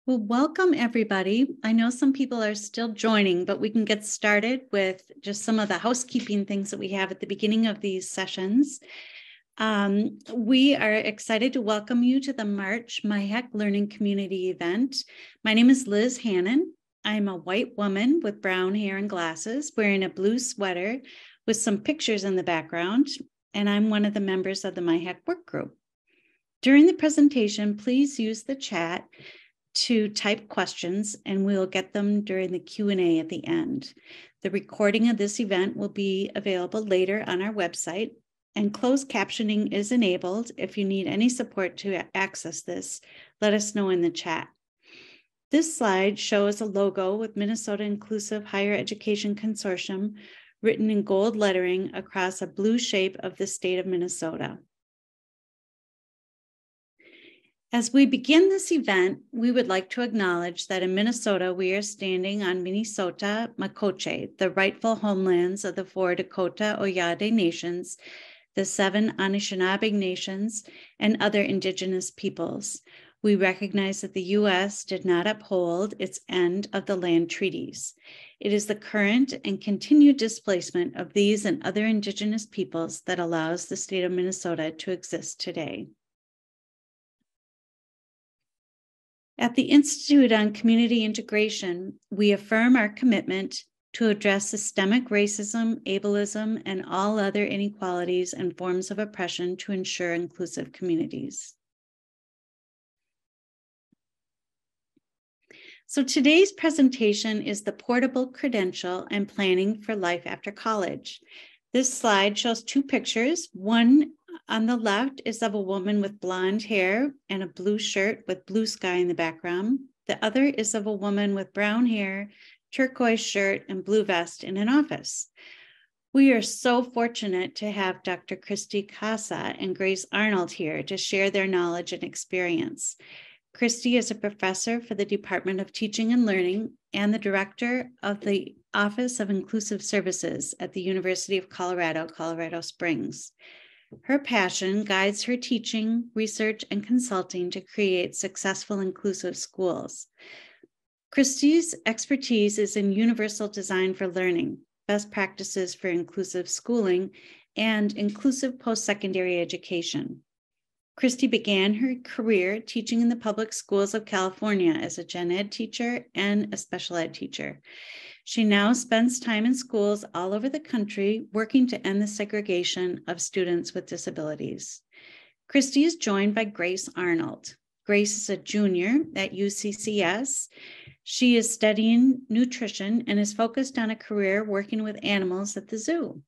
Well, welcome everybody. I know some people are still joining, but we can get started with just some of the housekeeping things that we have at the beginning of these sessions. We are excited to welcome you to the March MyHEC Learning Community event. My name is Liz Hannon. I'm a white woman with brown hair and glasses, wearing a blue sweater with some pictures in the background, and I'm one of the members of the MyHEC work group. During the presentation, please use the chat to type questions, and we'll get them during the Q&A at the end. The recording of this event will be available later on our website, and closed captioning is enabled. If you need any support to access this, let us know in the chat. This slide shows a logo with Minnesota Inclusive Higher Education Consortium written in gold lettering across a blue shape of the state of Minnesota. As we begin this event, we would like to acknowledge that in Minnesota, we are standing on Minnesota Makoche, the rightful homelands of the 4 Dakota Oyate nations, the 7 Anishinaabe nations, and other indigenous peoples. We recognize that the U.S. did not uphold its end of the land treaties. It is the current and continued displacement of these and other indigenous peoples that allows the state of Minnesota to exist today. At the Institute on Community Integration, we affirm our commitment to address systemic racism, ableism, and all other inequalities and forms of oppression to ensure inclusive communities. So today's presentation is the Portable Credential and Planning for Life After College. This slide shows 2 pictures. One on the left is of a woman with blonde hair and a blue shirt with blue sky in the background. The other is of a woman with brown hair, turquoise shirt, and blue vest in an office. We are so fortunate to have Dr. Christy Casa and Grace Arnold here to share their knowledge and experience. Christy is a professor for the Department of Teaching and Learning and the director of the Office of Inclusive Services at the University of Colorado, Colorado Springs. Her passion guides her teaching, research, and consulting to create successful inclusive schools. Christy's expertise is in universal design for learning, best practices for inclusive schooling, and inclusive post-secondary education. Christy began her career teaching in the public schools of California as a gen ed teacher and a special ed teacher. She now spends time in schools all over the country working to end the segregation of students with disabilities. Christy is joined by Grace Arnold. Grace is a junior at UCCS. She is studying nutrition and is focused on a career working with animals at the zoo.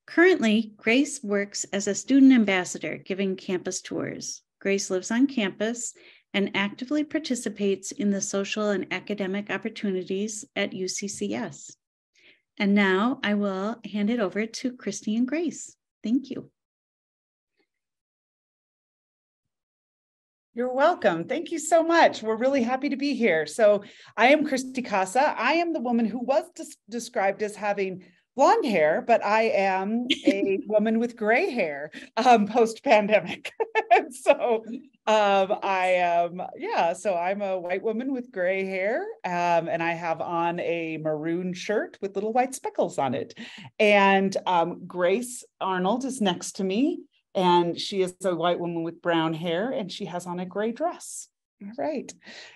Currently, Grace works as a student ambassador, giving campus tours. Grace lives on campus and actively participates in the social and academic opportunities at UCCS. And now I will hand it over to Christy and Grace. Thank you. You're welcome. Thank you so much. We're really happy to be here. So I am Christy Casa. I am the woman who was described as having blonde hair, but I am a woman with gray hair post-pandemic. So so I'm a white woman with gray hair, and I have on a maroon shirt with little white speckles on it. And Grace Arnold is next to me, and she is a white woman with brown hair, and she has on a gray dress. All right.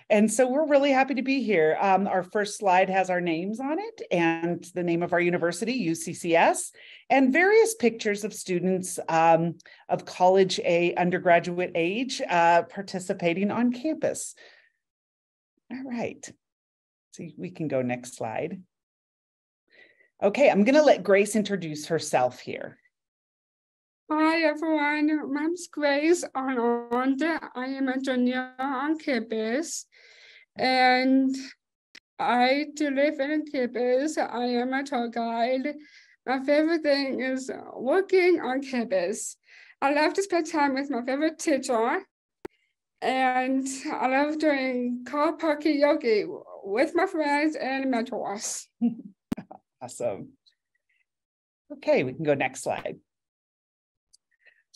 And so we're really happy to be here. Our first slide has our names on it and the name of our university, UCCS, and various pictures of students of college undergraduate age participating on campus. All right. So we can go next slide. Okay, I'm going to let Grace introduce herself here. Hi everyone, my name is Grace Arnold. I am a junior on campus, and I do live on campus. I am a tour guide. My favorite thing is working on campus. I love to spend time with my favorite teacher, and I love doing car parking yoga with my friends and mentors. Awesome. Okay, we can go next slide.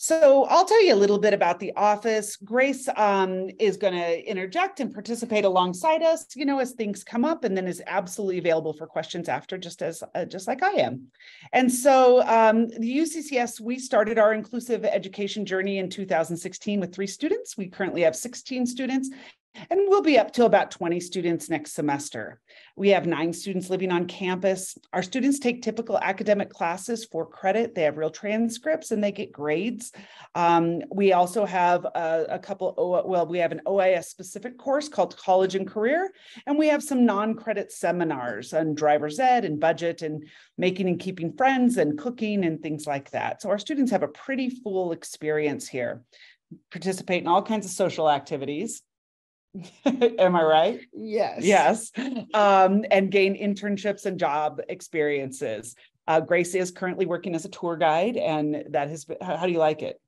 So I'll tell you a little bit about the office. Grace is going to interject and participate alongside us, as things come up, and then is absolutely available for questions after, just like I am. And so the UCCS, we started our inclusive education journey in 2016 with 3 students. We currently have 16 students. And we'll be up to about 20 students next semester. We have 9 students living on campus. Our students take typical academic classes for credit. They have real transcripts and they get grades. We also have we have an OIS specific course called College and Career, and we have some non-credit seminars on driver's ed and budget and making and keeping friends and cooking and things like that. So our students have a pretty full experience here, participate in all kinds of social activities. Am I right? Yes. Yes. And gain internships and job experiences. Grace is currently working as a tour guide, and that has been, how do you like it?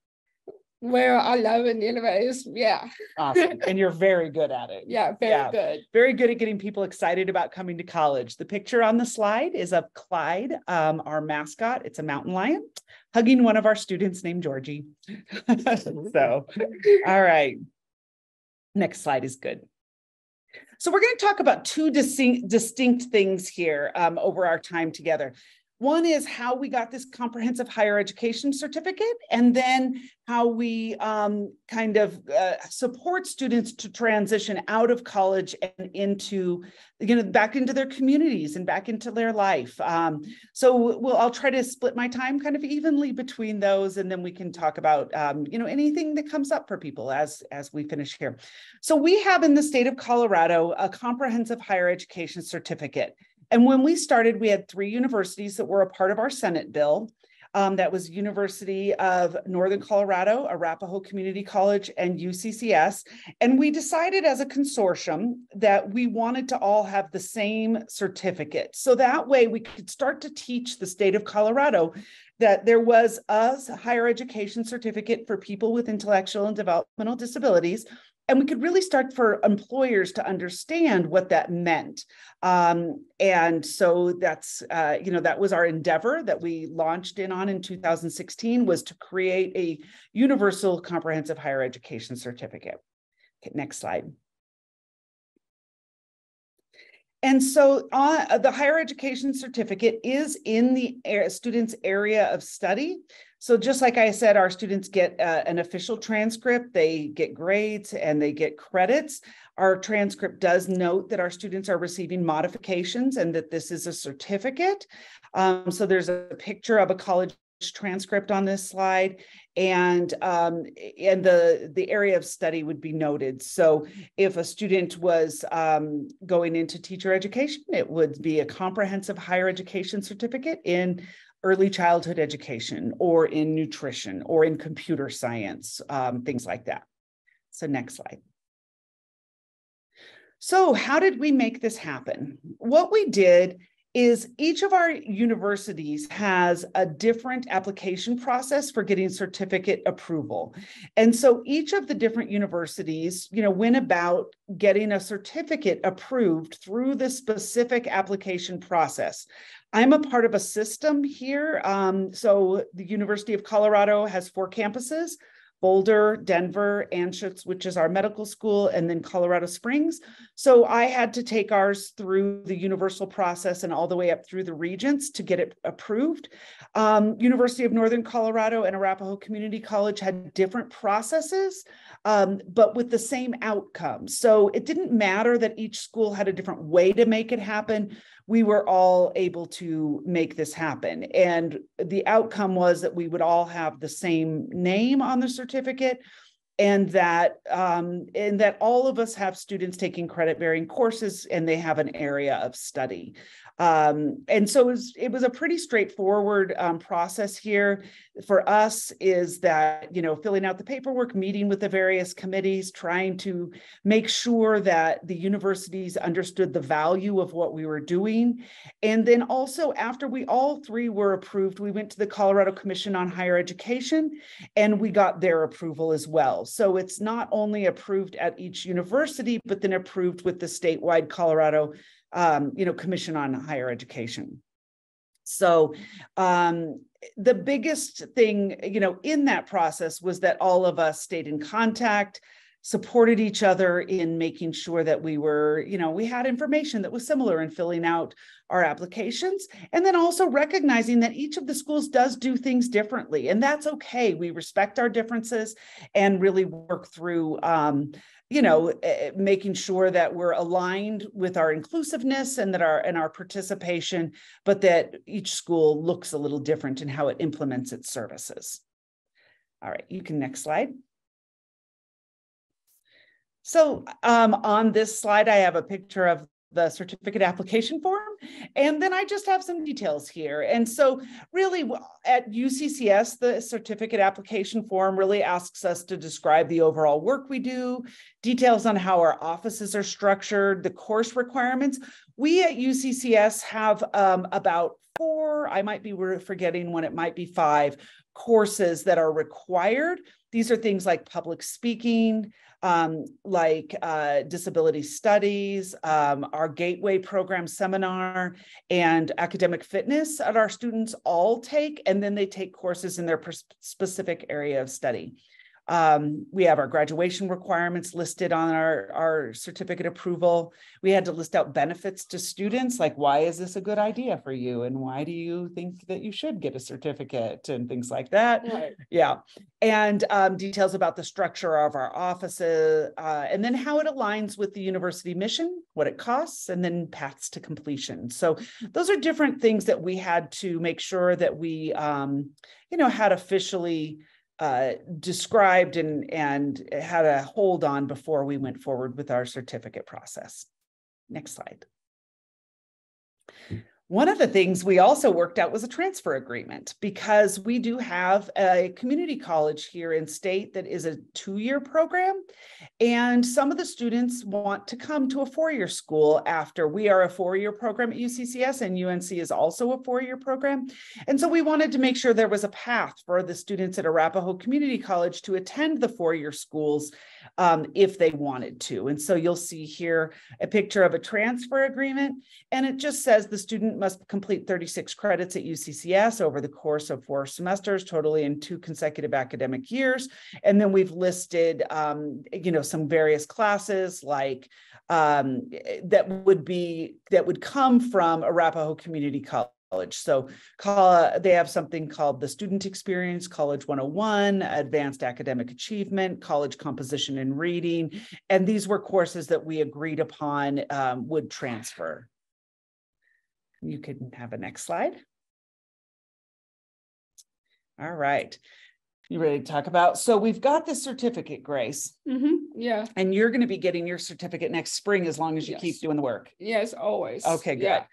Well, I love it anyways. Yeah. Awesome. And you're very good at it. Yeah, very good. Very good at getting people excited about coming to college. The picture on the slide is of Clyde, our mascot. It's a mountain lion hugging one of our students named Georgie. So, all right. Next slide is good. So we're going to talk about 2 distinct things here over our time together. One is how we got this comprehensive higher education certificate, and then how we support students to transition out of college and into, back into their communities and back into their life. I'll try to split my time kind of evenly between those, and then we can talk about, anything that comes up for people as we finish here. So we have in the state of Colorado a comprehensive higher education certificate. And when we started, we had 3 universities that were a part of our Senate bill. That was University of Northern Colorado, Arapahoe Community College, and UCCS. And we decided as a consortium that we wanted to all have the same certificate. So that way we could start to teach the state of Colorado that there was a higher education certificate for people with intellectual and developmental disabilities. And we could really start for employers to understand what that meant. And so that's, that was our endeavor that we launched in 2016, was to create a universal comprehensive higher education certificate. Okay, next slide. And so the higher education certificate is in the student's area of study. So just like I said, our students get an official transcript, they get grades, and they get credits. Our transcript does note that our students are receiving modifications and that this is a certificate. So there's a picture of a college transcript on this slide, and the area of study would be noted. So if a student was going into teacher education, it would be a comprehensive higher education certificate in early childhood education, or in nutrition, or in computer science, things like that. So next slide. So how did we make this happen? What we did is each of our universities has a different application process for getting certificate approval. And so each of the different universities, went about getting a certificate approved through the specific application process. I'm a part of a system here. So the University of Colorado has 4 campuses: Boulder, Denver, Anschutz, which is our medical school, and then Colorado Springs. So I had to take ours through the universal process and all the way up through the regents to get it approved. University of Northern Colorado and Arapahoe Community College had different processes, but with the same outcome. So it didn't matter that each school had a different way to make it happen. We were all able to make this happen. And the outcome was that we would all have the same name on the certificate, and that all of us have students taking credit-bearing courses, and they have an area of study. And so it was a pretty straightforward process here. For us is that, filling out the paperwork, meeting with the various committees, trying to make sure that the universities understood the value of what we were doing. And then also, after we all 3 were approved, we went to the Colorado Commission on Higher Education, and we got their approval as well. So it's not only approved at each university, but then approved with the statewide Colorado Commission on Higher Education. So the biggest thing, in that process was that all of us stayed in contact, supported each other in making sure that we were, we had information that was similar in filling out our applications, and then also recognizing that each of the schools does do things differently, and that's okay. We respect our differences and really work through making sure that we're aligned with our inclusiveness and that our participation, but that each school looks a little different in how it implements its services. All right, you can next slide. So on this slide, I have a picture of the certificate application form, and then I just have some details here. And so really at UCCS, the certificate application form really asks us to describe the overall work we do, details on how our offices are structured, the course requirements. We at UCCS have about 4, I might be forgetting one, it might be 5 courses that are required. These are things like public speaking, like disability studies, our Gateway program seminar, and academic fitness that our students all take, and then they take courses in their specific area of study. We have our graduation requirements listed on our certificate approval. We had to list out benefits to students, like why is this a good idea for you? And why do you think that you should get a certificate and things like that? Right. Yeah. And details about the structure of our offices, and then how it aligns with the university mission, what it costs, and then paths to completion. So those are different things that we had to make sure that we, had officially described and had a hold on before we went forward with our certificate process. Next slide. One of the things we also worked out was a transfer agreement, because we do have a community college here in state that is a 2-year program. And some of the students want to come to a 4-year school after. We are a 4-year program at UCCS, and UNC is also a 4-year program. And so we wanted to make sure there was a path for the students at Arapahoe Community College to attend the 4-year schools if they wanted to. And so you'll see here a picture of a transfer agreement, and it just says the student must complete 36 credits at UCCS over the course of 4 semesters, totally in 2 consecutive academic years. And then we've listed, some various classes like that would come from Arapahoe Community College. So they have something called the Student Experience, College 101, Advanced Academic Achievement, College Composition and Reading. And these were courses that we agreed upon would transfer. You can have a next slide. All right. You ready to talk about? So we've got this certificate, Grace. Mm-hmm. Yeah. And you're going to be getting your certificate next spring as long as you keep doing the work. Yes, always. Okay, good. Yeah.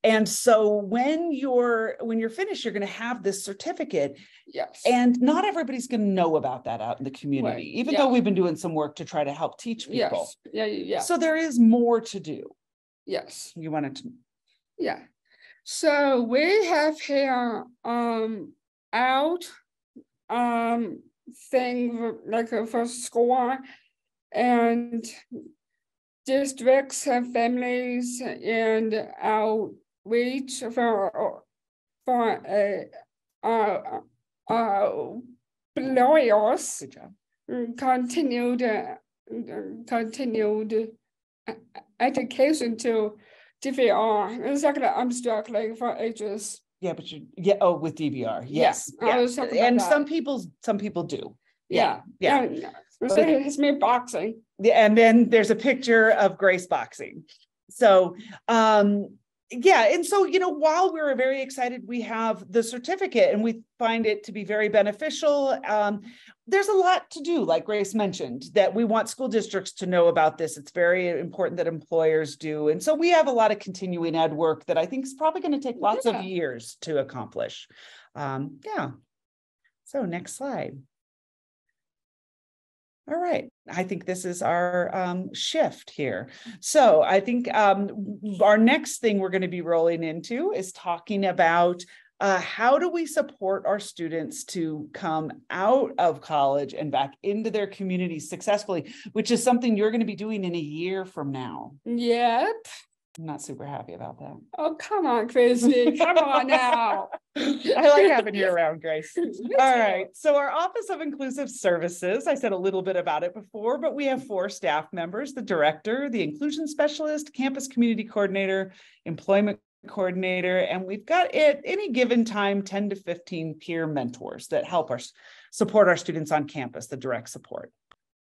And so when you're finished, you're going to have this certificate. Yes. And not everybody's going to know about that out in the community, right. Even though we've been doing some work to try to help teach people. Yes. Yeah. So there is more to do. Yes. You wanted to. Yeah. So we have here out thing like for school and districts and families and outreach for employers. Good job. Continued education to DVR. Exactly, I'm struggling for ages. Yeah, but with DVR. Yes. Yeah. And some people do. Yeah. So it's me boxing. Yeah, and then there's a picture of Grace boxing. So and so while we're very excited we have the certificate and we find it to be very beneficial, there's a lot to do, like Grace mentioned, that we want school districts to know about this. It's very important that employers do. And so we have a lot of continuing ed work that I think is probably going to take lots of years to accomplish. So next slide. All right, I think this is our shift here. So I think our next thing we're going to be rolling into is talking about how do we support our students to come out of college and back into their communities successfully, which is something you're going to be doing in a year from now. Yep. I'm not super happy about that. Oh, come on, Christy. Come on now. I like having you around, Grace. All right. So our Office of Inclusive Services, I said a little bit about it before, but we have 4 staff members: the director, the inclusion specialist, campus community coordinator, employment coordinator, and we've got at any given time 10 to 15 peer mentors that help us support our students on campus, the direct support.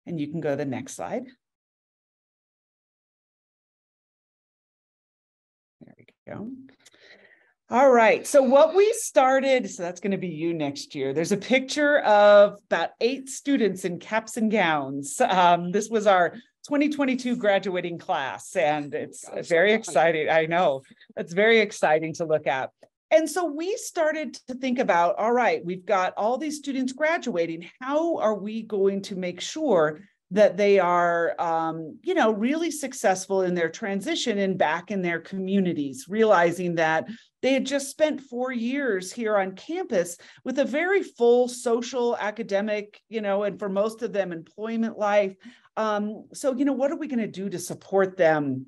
And you can go to the next slide. There we go. All right. So what we started, so that's going to be you next year. There's a picture of about 8 students in caps and gowns. This was our 2022 graduating class, and it's very exciting. I know it's very exciting to look at. And so we started to think about, all right, we've got all these students graduating. How are we going to make sure that they are, really successful in their transition and back in their communities, realizing that they had just spent 4 years here on campus with a very full social, academic, and for most of them, employment life. So, what are we going to do to support them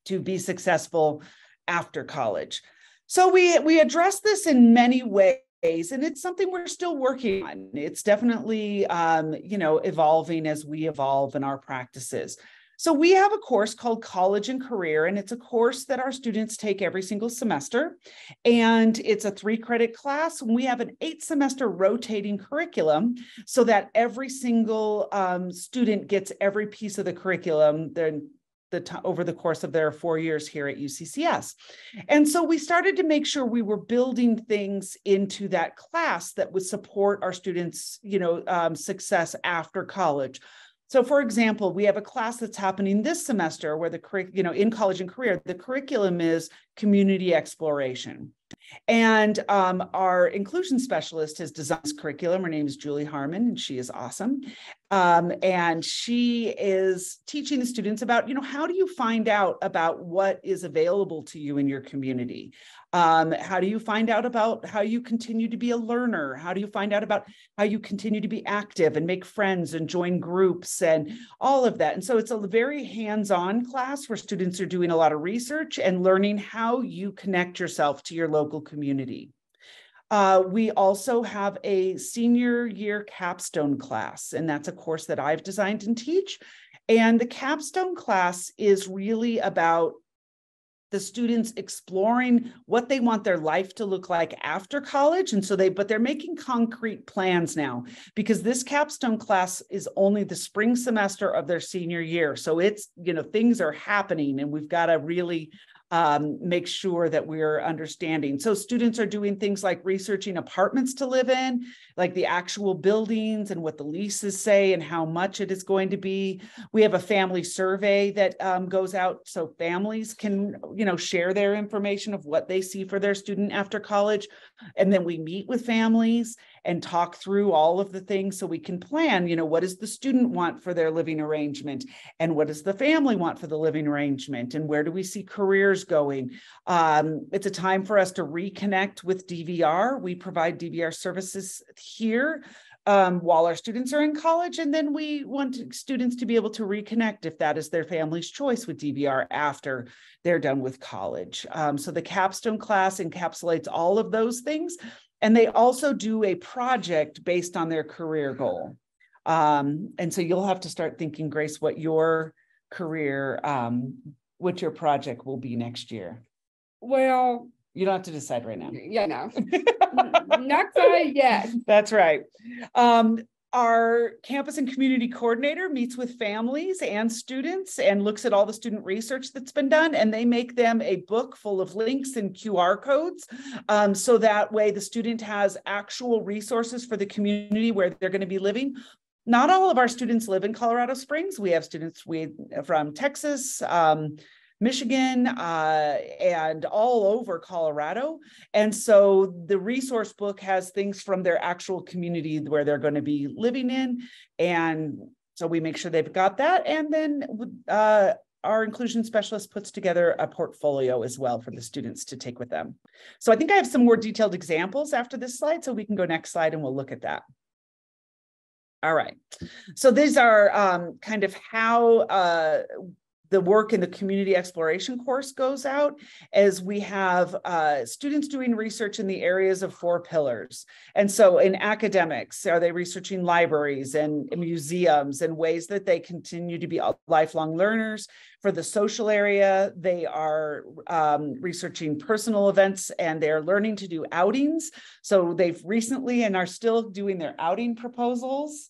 to be successful after college? So we address this in many ways, and it's something we're still working on. It's definitely, evolving as we evolve in our practices. So we have a course called College and Career, and it's a course that our students take every single semester. And it's a 3-credit class. And we have an 8-semester rotating curriculum so that every single student gets every piece of the curriculum over the course of their 4 years here at UCCS. And so we started to make sure we were building things into that class that would support our students, success after college. So for example, we have a class that's happening this semester where in College and Career, the curriculum is community exploration. And our inclusion specialist has designed this curriculum. Her name is Julie Harmon, and she is awesome. And she is teaching the students about, how do you find out about what is available to you in your community? How do you find out about how you continue to be a learner? How do you find out about how you continue to be active and make friends and join groups and all of that? And so it's a very hands-on class where students are doing a lot of research and learning how you connect yourself to your local community. We also have a senior year capstone class, and that's a course that I've designed and teach. And the capstone class is really about the students exploring what they want their life to look like after college. And so but they're making concrete plans now, because this capstone class is only the spring semester of their senior year. So it's, things are happening, and we've got to really make sure that we're understanding. So students are doing things like researching apartments to live in, like the actual buildings and what the leases say and how much it is going to be. We have a family survey that goes out so families can, share their information of what they see for their student after college. And then we meet with families and talk through all of the things so we can plan, what does the student want for their living arrangement, and what does the family want for the living arrangement, and where do we see careers going? It's a time for us to reconnect with DVR. We provide DVR services here while our students are in college, and then we want students to be able to reconnect if that is their family's choice with DVR after they're done with college. So the capstone class encapsulates all of those things. And they also do a project based on their career goal. And so you'll have to start thinking, Grace, what your project will be next year. Well, you don't have to decide right now. Yeah, no, not quite yet. That's right. Our campus and community coordinator meets with families and students and looks at all the student research that's been done, and they make them a book full of links and QR codes. So that way the student has actual resources for the community where they're going to be living. Not all of our students live in Colorado Springs. We have students from Texas, Michigan, and all over Colorado. And so the resource book has things from their actual community where they're going to be living in. And so we make sure they've got that. And then our inclusion specialist puts together a portfolio as well for the students to take with them. So I think I have some more detailed examples after this slide, so we can go next slide and we'll look at that. All right. So these are kind of how the work in the community exploration course goes out, as we have students doing research in the areas of 4 pillars. And so in academics, are they researching libraries and museums and ways that they continue to be lifelong learners? For the social area, they are researching personal events, and they're learning to do outings. So they've recently and are still doing their outing proposals.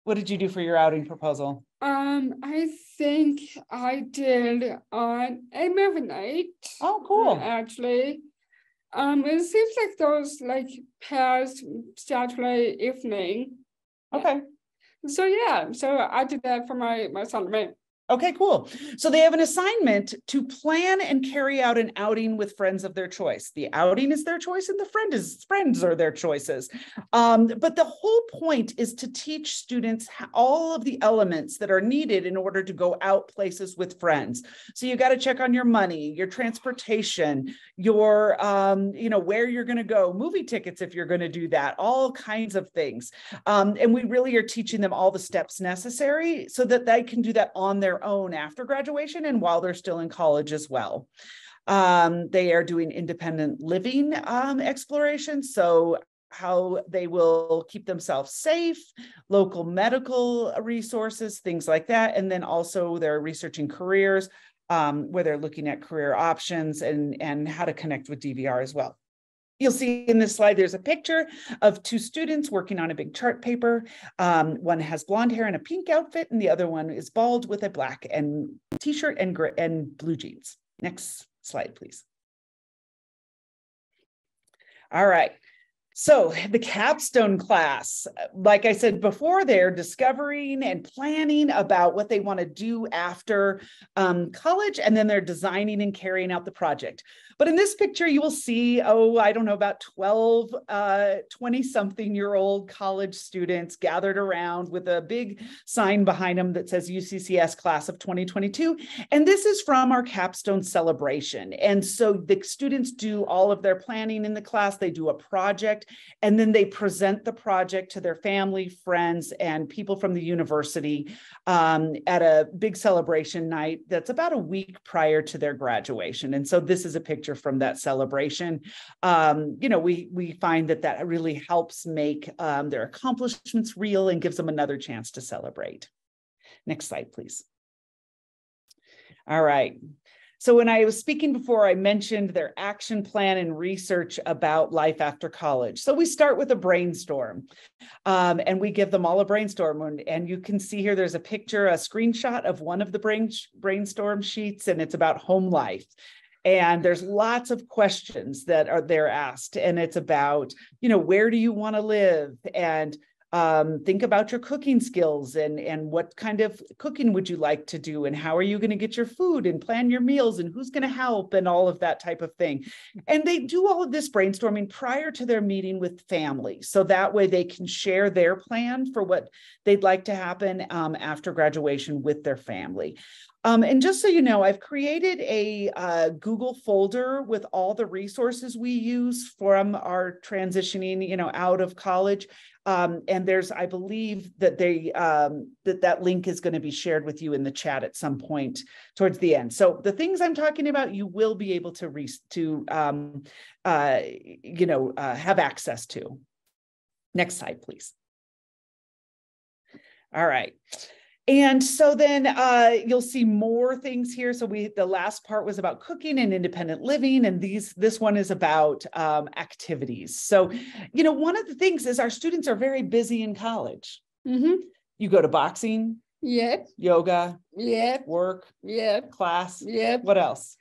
What did you do for your outing proposal? I think I did on a movie night. Oh, cool. Actually. It seems like those like past Saturday evening. Okay. So yeah, so I did that for my assignment. Okay, cool. So they have an assignment to plan and carry out an outing with friends of their choice. The outing is their choice and the friends are their choices. But the whole point is to teach students all of the elements that are needed in order to go out places with friends. So you got to check on your money, your transportation, your, where you're going to go, movie tickets if you're going to do that, all kinds of things. And we really are teaching them all the steps necessary so that they can do that on their own after graduation and while they're still in college as well. They are doing independent living exploration. So how they will keep themselves safe, local medical resources, things like that. And then also they're researching careers where they're looking at career options and how to connect with DVR as well. You'll see in this slide, there's a picture of 2 students working on a big chart paper. One has blonde hair and a pink outfit, and the other one is bald with a black and t-shirt and blue jeans. Next slide, please. All right. So the capstone class, like I said before, they're discovering and planning about what they want to do after college, and then they're designing and carrying out the project. But in this picture, you will see, about 12, 20-something-year-old college students gathered around with a big sign behind them that says UCCS Class of 2022. And this is from our capstone celebration. And so the students do all of their planning in the class. They do a project, and then they present the project to their family, friends, and people from the university at a big celebration night that's about a week prior to their graduation. And so this is a picture from that celebration. We find that really helps make their accomplishments real and gives them another chance to celebrate. Next slide, please. All right. So when I was speaking before, I mentioned their action plan and research about life after college. So we start with a brainstorm, and we give them all a brainstorm. And you can see here, there's a picture, a screenshot of one of the brainstorm sheets, and it's about home life. And there's lots of questions that they're asked, and it's about, where do you want to live? And think about your cooking skills and what kind of cooking would you like to do? And how are you going to get your food and plan your meals and who's going to help and all of that type of thing. And they do all of this brainstorming prior to their meeting with family. So that way they can share their plan for what they'd like to happen after graduation with their family. And just so you know, I've created a Google folder with all the resources we use from our transitioning, out of college. And I believe that that link is going to be shared with you in the chat at some point towards the end. So the things I'm talking about, you will be able to have access to. Next slide, please. All right. And so then you'll see more things here. So the last part was about cooking and independent living, and this one is about activities. So, one of the things is our students are very busy in college. Mm-hmm. You go to boxing, yep, yoga, yep, work, yep, class, yep. What else?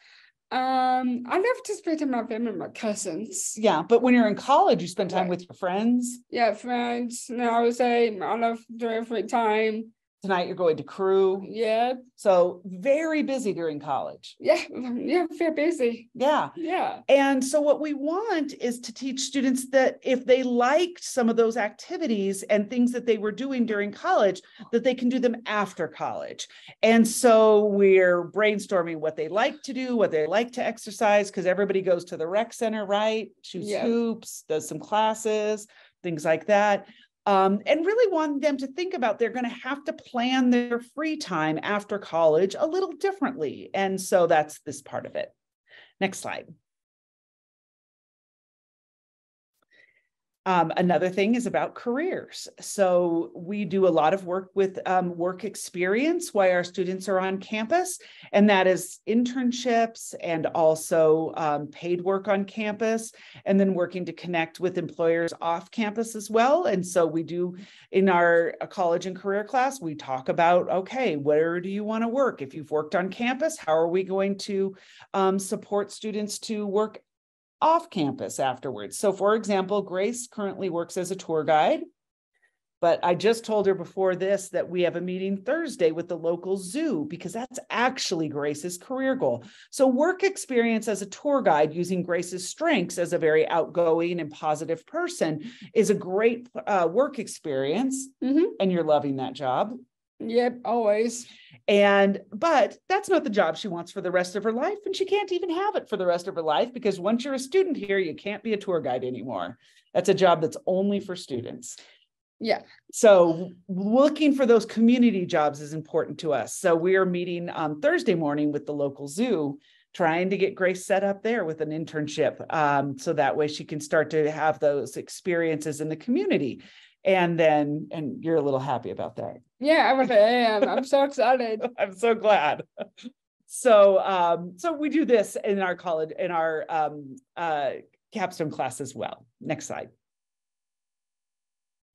I love to spend time with my family and my cousins. Yeah, but when you're in college, you spend time with your friends. Yeah, friends. And I would say I love doing free time. Tonight you're going to crew. Yeah. So very busy during college. Yeah, very busy. Yeah. Yeah. And so what we want is to teach students that if they liked some of those activities and things that they were doing during college, that they can do them after college. And so we're brainstorming what they like to do, what they like to exercise, because everybody goes to the rec center, right? Shoots hoops, does some classes, things like that. and really want them to think about they're going to have to plan their free time after college a little differently. And so that's this part of it. Next slide. Another thing is about careers. So we do a lot of work with work experience while our students are on campus, and that is internships and also paid work on campus, and then working to connect with employers off campus as well. And so we do in our college and career class, we talk about, okay, where do you want to work? If you've worked on campus, how are we going to support students to work off campus afterwards? So for example, Grace currently works as a tour guide, but I just told her before this that we have a meeting Thursday with the local zoo because that's actually Grace's career goal. So work experience as a tour guide using Grace's strengths as a very outgoing and positive person is a great work experience. And you're loving that job. Yep, always. But that's not the job she wants for the rest of her life. And she can't even have it for the rest of her life because once you're a student here, you can't be a tour guide anymore. That's a job that's only for students. Yeah. So looking for those community jobs is important to us. So we are meeting on Thursday morning with the local zoo, trying to get Grace set up there with an internship. So that way she can start to have those experiences in the community. And you're a little happy about that. Yeah, I am. I'm so excited. I'm so glad. So we do this in our college, in our capstone class as well. Next slide.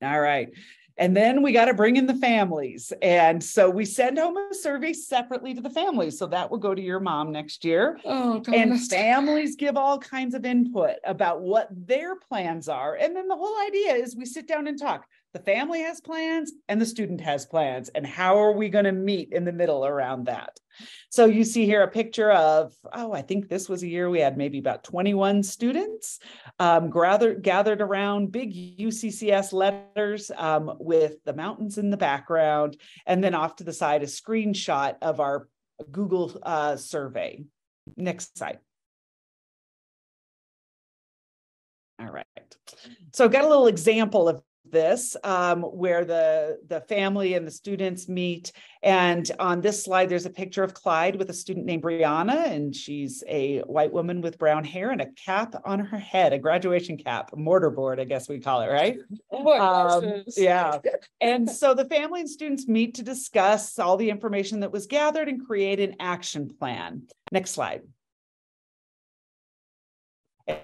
All right. And then we got to bring in the families. And so we send home a survey separately to the families. So that will go to your mom next year. Oh, God. And families give all kinds of input about what their plans are. And then the whole idea is we sit down and talk. The family has plans and the student has plans. And how are we going to meet in the middle around that? So you see here a picture of, I think this was a year we had maybe about 21 students gathered around big UCCS letters with the mountains in the background. And then off to the side, a screenshot of our Google survey. Next slide. All right. So I've got a little example of this where the family and the students meet, and on this slide there's a picture of Clyde with a student named Brianna, and she's a white woman with brown hair and a cap on her head, a graduation cap, a mortarboard, I guess we call it, right? Yeah. And so the family and students meet to discuss all the information that was gathered and create an action plan. Next slide.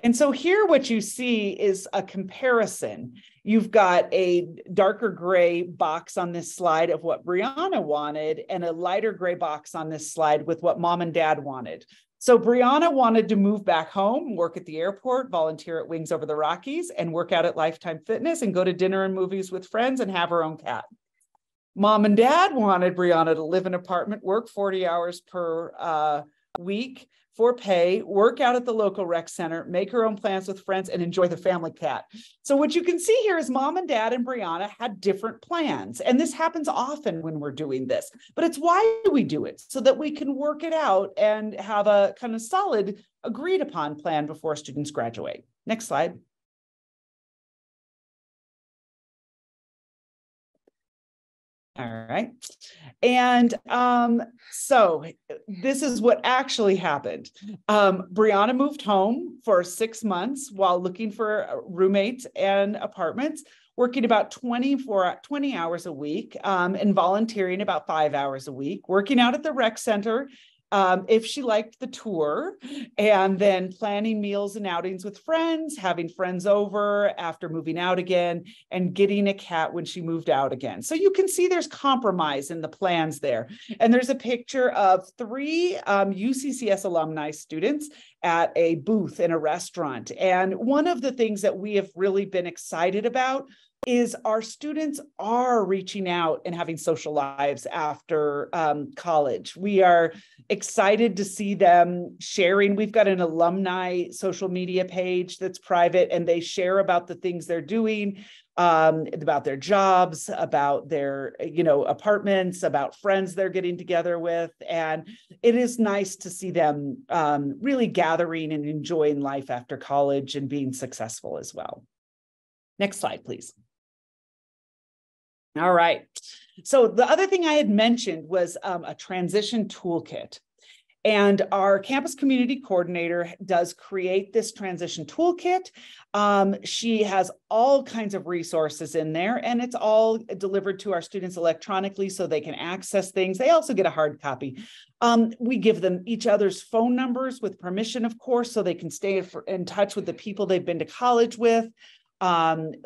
And so here what you see is a comparison. You've got a darker gray box on this slide of what Brianna wanted and a lighter gray box on this slide with what mom and dad wanted. So Brianna wanted to move back home, work at the airport, volunteer at Wings Over the Rockies, and work out at Lifetime Fitness and go to dinner and movies with friends and have her own cat. Mom and dad wanted Brianna to live in an apartment, work 40 hours per week for pay, work out at the local rec center, make her own plans with friends, and enjoy the family cat. So what you can see here is mom and dad and Brianna had different plans. And this happens often when we're doing this, but it's why we do it, so that we can work it out and have a kind of solid, agreed upon plan before students graduate. Next slide. All right. And so this is what actually happened. Brianna moved home for 6 months while looking for roommates and apartments, working about 20 hours a week and volunteering about 5 hours a week, working out at the rec center if she liked the tour, and then planning meals and outings with friends, having friends over after moving out again, and getting a cat when she moved out again. So you can see there's compromise in the plans there. And there's a picture of 3 UCCS alumni students at a booth in a restaurant. And one of the things that we have really been excited about is our students are reaching out and having social lives after college. We are excited to see them sharing. We've got an alumni social media page that's private, and they share about the things they're doing, about their jobs, about their, apartments, about friends they're getting together with. And it is nice to see them really gathering and enjoying life after college and being successful as well. Next slide, please. All right. So the other thing I had mentioned was a transition toolkit. And our campus community coordinator does create this transition toolkit. She has all kinds of resources in there, and it's all delivered to our students electronically so they can access things. They also get a hard copy. We give them each other's phone numbers with permission, of course, so they can stay in touch with the people they've been to college with.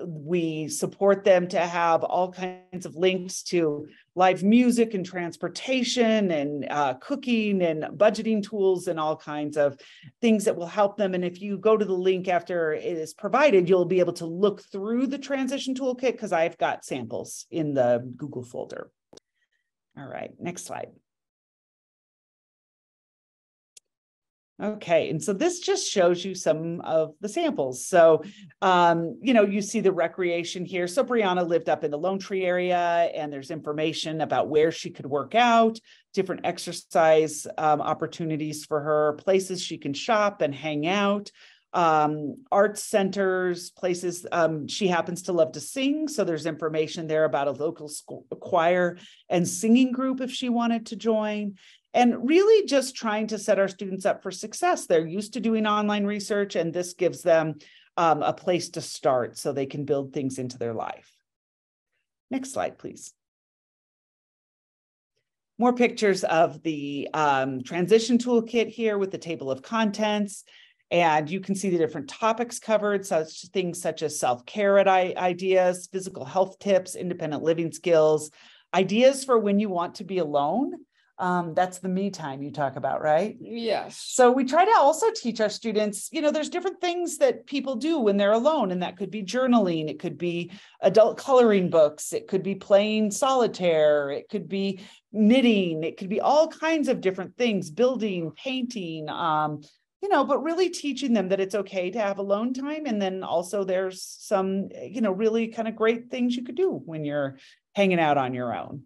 We support them to have all kinds of links to live music and transportation and cooking and budgeting tools and all kinds of things that will help them. And if you go to the link after it is provided, you'll be able to look through the transition toolkit because I've got samples in the Google folder. All right, next slide. Okay, and so this just shows you some of the samples. So, you see the recreation here. So Brianna lived up in the Lone Tree area, and there's information about where she could work out, different exercise opportunities for her, places she can shop and hang out, arts centers, places. She happens to love to sing, so there's information there about a local choir and singing group if she wanted to join. And really just trying to set our students up for success. They're used to doing online research, and this gives them a place to start so they can build things into their life. Next slide, please. More pictures of the transition toolkit here with the table of contents. And you can see the different topics covered, things such as self-care ideas, physical health tips, independent living skills, ideas for when you want to be alone. That's the me time you talk about, right? Yes. So we try to also teach our students, there's different things that people do when they're alone, and that could be journaling, it could be adult coloring books, it could be playing solitaire, it could be knitting, it could be all kinds of different things, building, painting, but really teaching them that it's okay to have alone time. And then also there's some, really kind of great things you could do when you're hanging out on your own.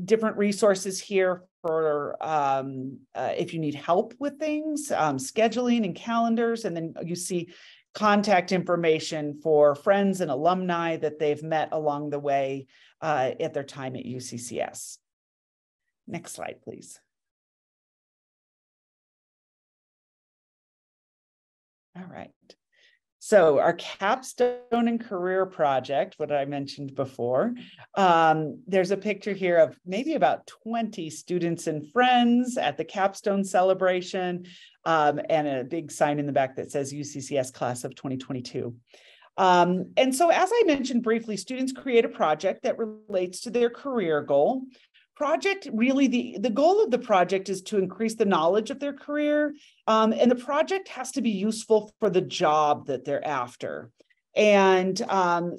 Different resources here for if you need help with things, scheduling and calendars. And then you see contact information for friends and alumni that they've met along the way at their time at UCCS. Next slide, please. All right. So our capstone and career project, what I mentioned before, there's a picture here of maybe about 20 students and friends at the capstone celebration, and a big sign in the back that says UCCS class of 2022. And so as I mentioned briefly, students create a project that relates to their career goal. Project, really the goal of the project is to increase the knowledge of their career, and the project has to be useful for the job that they're after. And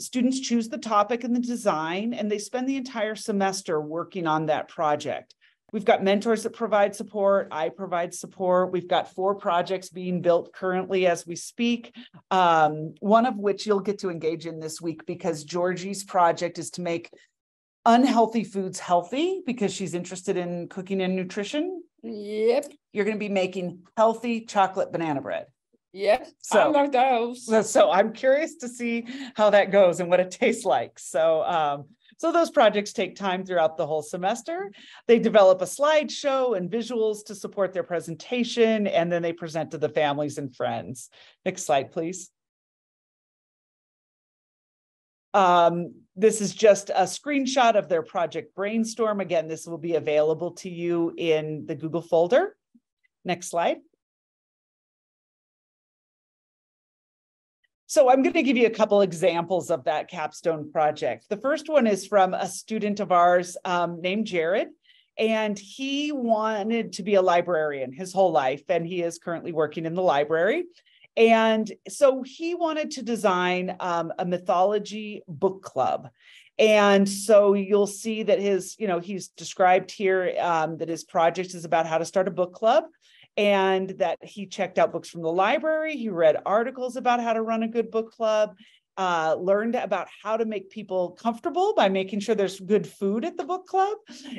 students choose the topic and the design, and they spend the entire semester working on that project. We've got mentors that provide support. I provide support. We've got 4 projects being built currently as we speak, one of which you'll get to engage in this week, because Georgie's project is to make unhealthy foods healthy, because she's interested in cooking and nutrition. Yep. You're going to be making healthy chocolate banana bread. Yes, So, I love those. So I'm curious to see how that goes and what it tastes like. So, so those projects take time throughout the whole semester. They develop a slideshow and visuals to support their presentation, and then they present to the families and friends. Next slide, please. This is just a screenshot of their project brainstorm. Again, this will be available to you in the Google folder. Next slide. So I'm going to give you a couple examples of that capstone project. The first one is from a student of ours named Jared, and he wanted to be a librarian his whole life, and he is currently working in the library. And so he wanted to design a mythology book club. And so you'll see that he's described here that his project is about how to start a book club, and that he checked out books from the library. He read articles about how to run a good book club, learned about how to make people comfortable by making sure there's good food at the book club.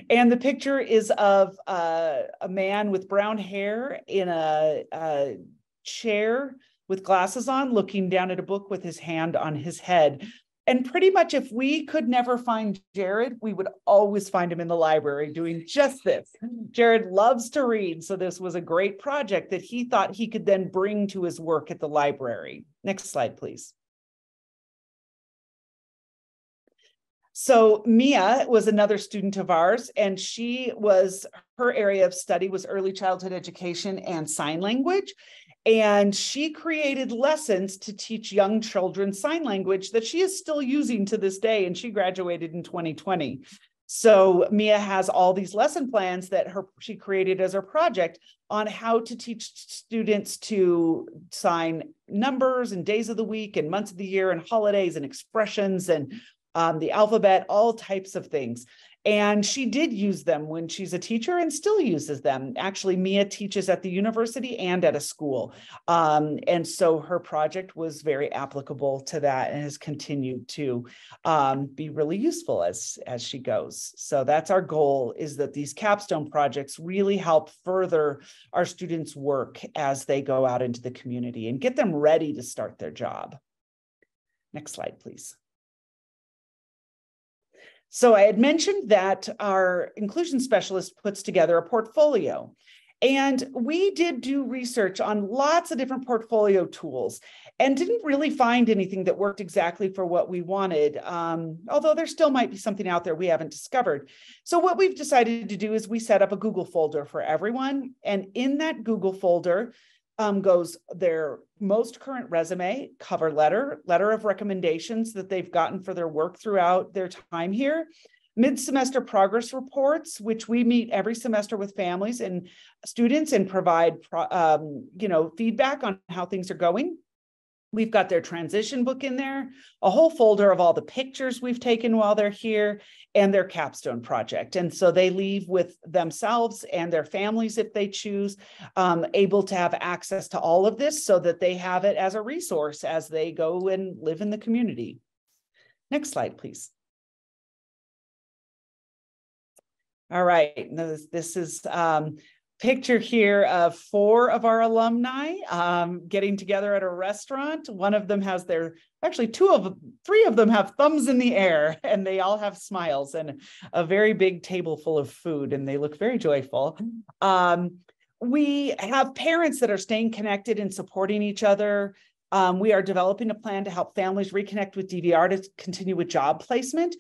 And the picture is of a man with brown hair in a chair with glasses on, looking down at a book with his hand on his head. And pretty much if we could never find Jared, we would always find him in the library doing just this. Jared loves to read, so this was a great project that he thought he could then bring to his work at the library. Next slide, please. So Mia was another student of ours, and her area of study was early childhood education and sign language. And she created lessons to teach young children sign language that she is still using to this day. And she graduated in 2020. So Mia has all these lesson plans that she created as her project on how to teach students to sign numbers and days of the week and months of the year and holidays and expressions and the alphabet, all types of things. And she did use them when she's a teacher and still uses them. Actually, Mia teaches at the university and at a school. And so her project was very applicable to that and has continued to be really useful as she goes. So that's our goal, is that these capstone projects really help further our students' work as they go out into the community and get them ready to start their job. Next slide, please. So I had mentioned that our inclusion specialist puts together a portfolio, and we did do research on lots of different portfolio tools and didn't really find anything that worked exactly for what we wanted, although there still might be something out there we haven't discovered. So what we've decided to do is we set up a Google folder for everyone, and in that Google folder goes their most current resume, cover letter, letter of recommendations that they've gotten for their work throughout their time here, mid-semester progress reports, which we meet every semester with families and students and provide feedback on how things are going. We've got their transition book in there, a whole folder of all the pictures we've taken while they're here, and their capstone project. And so they leave with themselves and their families, if they choose, able to have access to all of this so that they have it as a resource as they go and live in the community. Next slide, please. All right, this is picture here of 4 of our alumni getting together at a restaurant. One of them has actually 3 of them have thumbs in the air, and they all have smiles and a very big table full of food, and they look very joyful. We have parents that are staying connected and supporting each other. We are developing a plan to help families reconnect with DVR to continue with job placement.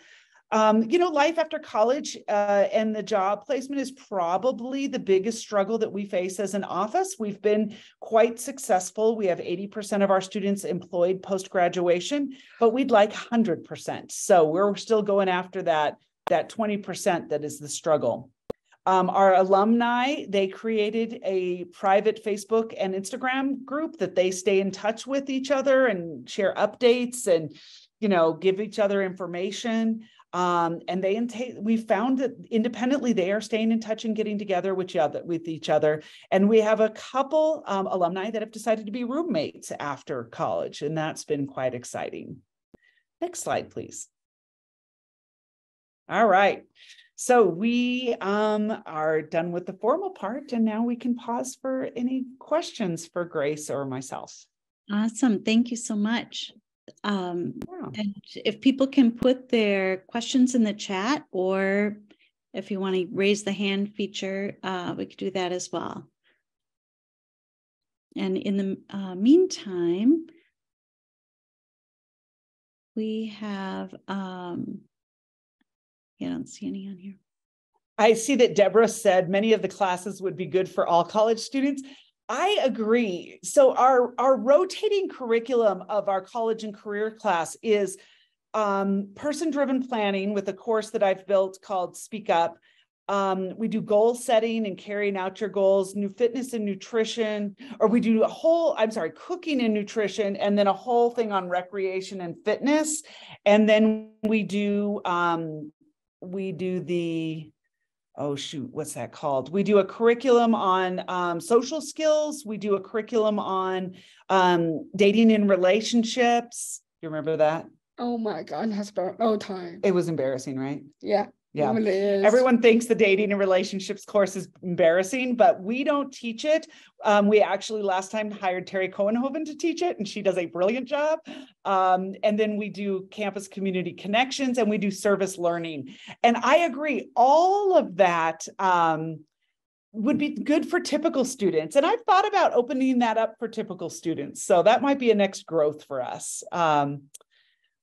Life after college and the job placement is probably the biggest struggle that we face as an office. We've been quite successful. We have 80% of our students employed post-graduation, but we'd like 100%. So we're still going after that 20% that is the struggle. Our alumni, they created a private Facebook and Instagram group that they stay in touch with each other and share updates and, give each other information. And we found that independently they are staying in touch and getting together with each other. And we have a couple alumni that have decided to be roommates after college, and that's been quite exciting. Next slide, please. All right. So we are done with the formal part, and now we can pause for any questions for Grace or myself. Awesome. Thank you so much. And if people can put their questions in the chat, or if you want to raise the hand feature, we could do that as well. And in the meantime, we have, I don't see any on here. I see that Deborah said many of the classes would be good for all college students. I agree. So our rotating curriculum of our college and career class is person-driven planning with a course that I've built called Speak Up. We do goal setting and carrying out your goals, new fitness and nutrition, or we do cooking and nutrition, and then a whole thing on recreation and fitness. And then we do what's that called? We do a curriculum on social skills. We do a curriculum on dating and relationships. You remember that? Oh my God, that's about no time. It was embarrassing, right? Yeah. Yeah. It is. Everyone thinks the dating and relationships course is embarrassing, but we don't teach it. We actually last time hired Terry Cohenhoven to teach it, and she does a brilliant job. And then we do campus community connections, and we do service learning. And I agree, all of that would be good for typical students. And I've thought about opening that up for typical students. So that might be a next growth for us. All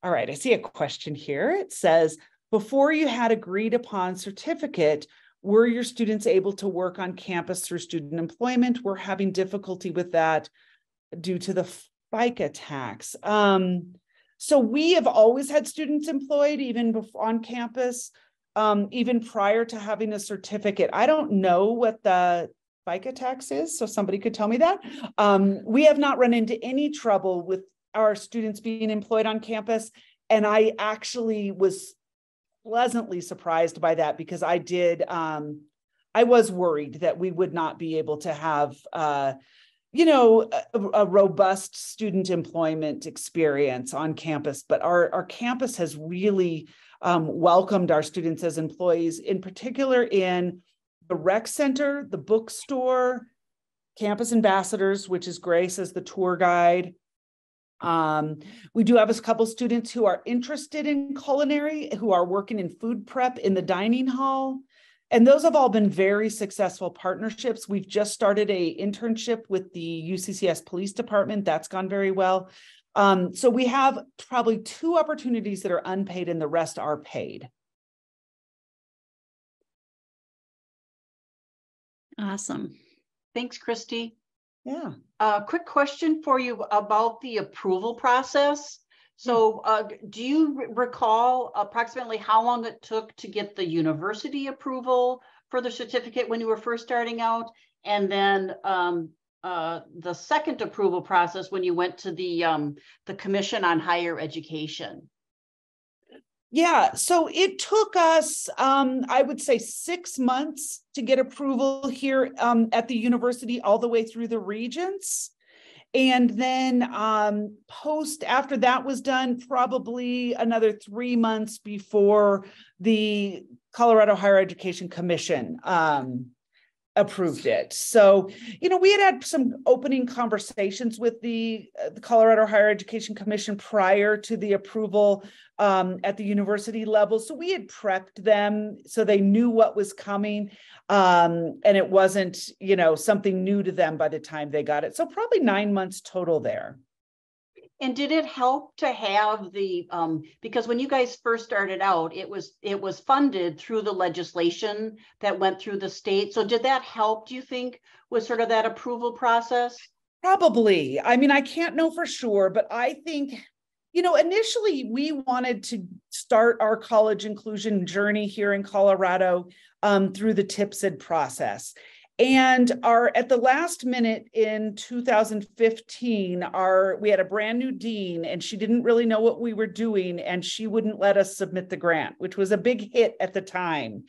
right, I see a question here. It says, before you had agreed upon certificate, were your students able to work on campus through student employment? We're having difficulty with that due to the FICA tax. So we have always had students employed even before on campus, even prior to having a certificate. I don't know what the FICA tax is, so somebody could tell me that. We have not run into any trouble with our students being employed on campus. And I actually was pleasantly surprised by that, because I was worried that we would not be able to have, a robust student employment experience on campus. But our campus has really welcomed our students as employees, in particular in the rec center, the bookstore, campus ambassadors, which is Grace as the tour guide. We do have a couple students who are interested in culinary, who are working in food prep in the dining hall. And those have all been very successful partnerships. We've just started an internship with the UCCS Police Department. That's gone very well. So we have probably 2 opportunities that are unpaid, and the rest are paid. Awesome. Thanks, Christy. Yeah. Quick question for you about the approval process. So do you recall approximately how long it took to get the university approval for the certificate when you were first starting out? And then the second approval process when you went to the Commission on Higher Education? Yeah, so it took us, I would say 6 months to get approval here at the university, all the way through the regents. And then after that was done, probably another 3 months before the Colorado Higher Education Commission approved it. So, we had some opening conversations with the Colorado Higher Education Commission prior to the approval at the university level. So we had prepped them so they knew what was coming. And it wasn't, something new to them by the time they got it. So probably 9 months total there. And did it help to have the, because when you guys first started out, it was funded through the legislation that went through the state. So did that help, do you think, with sort of that approval process? Probably. I mean, I can't know for sure, but I think, initially we wanted to start our college inclusion journey here in Colorado through the TIPSID process. And at the last minute in 2015, we had a brand new dean, and she didn't really know what we were doing, and she wouldn't let us submit the grant, which was a big hit at the time.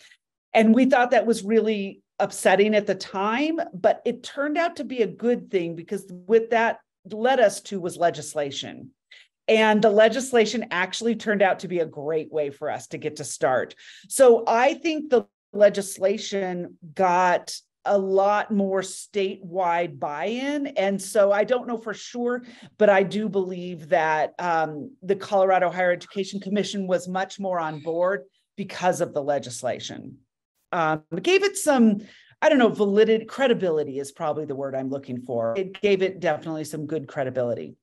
And we thought that was really upsetting at the time, but it turned out to be a good thing, because what that led us to was legislation. And the legislation actually turned out to be a great way for us to get to start. So I think the legislation got a lot more statewide buy-in. And so I don't know for sure, but I do believe that the Colorado Higher Education Commission was much more on board because of the legislation. It gave it some, validity, credibility is probably the word I'm looking for. It gave it definitely some good credibility.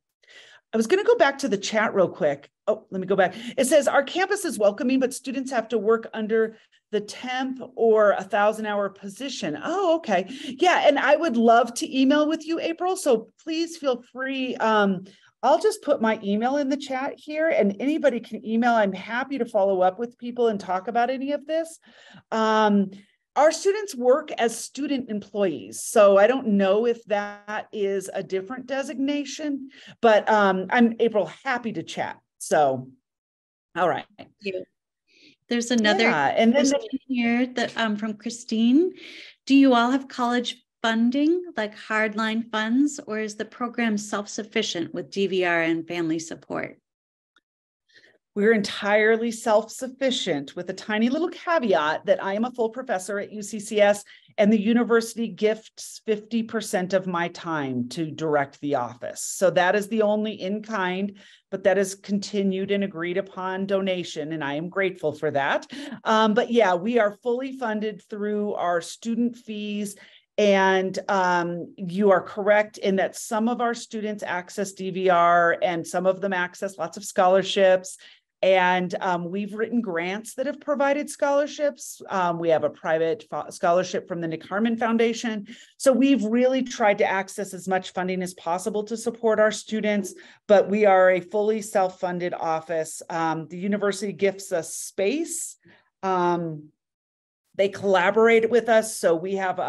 I was going to go back to the chat real quick. Oh, let me go back. It says, our campus is welcoming, but students have to work under the temp or 1,000-hour position. Oh, okay. Yeah, and I would love to email with you, April. So please feel free. I'll just put my email in the chat here, and anybody can email. I'm happy to follow up with people and talk about any of this. Our students work as student employees, so I don't know if that is a different designation, but I'm, April, happy to chat. So, all right. Thank you. There's another question here that from Christine. Do you all have college funding, like hardline funds, or is the program self-sufficient with DVR and family support? We're entirely self-sufficient, with a tiny little caveat that I am a full professor at UCCS and the university gifts 50% of my time to direct the office. So that is the only in-kind, but that is continued and agreed upon donation, and I am grateful for that. But yeah, we are fully funded through our student fees. And you are correct in that some of our students access DVR and some of them access lots of scholarships. And we've written grants that have provided scholarships. We have a private scholarship from the Nick Harmon Foundation. So we've really tried to access as much funding as possible to support our students, but we are a fully self-funded office. The university gifts us space. They collaborate with us, so we have